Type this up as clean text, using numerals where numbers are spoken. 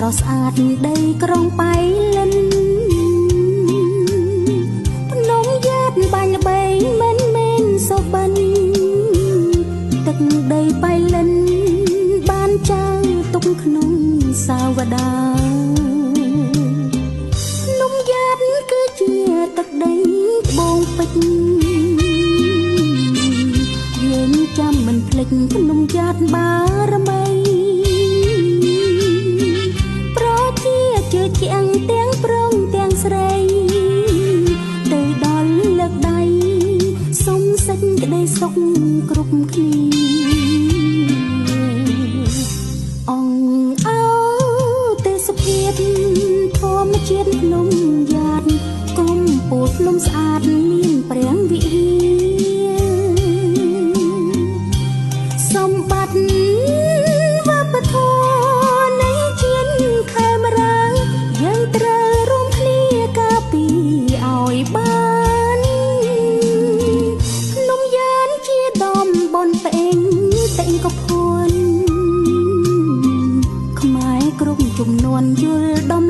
ស្រស់ស្អាតដីក្រុងបៃលិនភ្នំយ៉ាតបាញ់ល្បីមិនមែនសុបិនទឹកដីបៃលិនបានចៅទុកក្នុងសាវតាភ្នំយ៉ាតគឺជាទឹកដីត្បូងពេជ្រយើងចាំមិនភ្លេចភ្នំយ៉ាតបារមីទាំងទាំងប្រងទាំងស្រីទៅដល់លើកដៃសុំសេចក្តីសុខគ្រប់គ្នាអង្គអោទេសភាពធម្មជាតិភ្នំយ៉ាតគុំពូលភ្នំស្អាតមានព្រះវិហារសម្បត្តិវប្បធម៌បានភ្នំយ៉ាតជាដំបនផ្អេងតែងក៏ភួនខ្មែរគ្រប់ជំនាន់យល់ដំ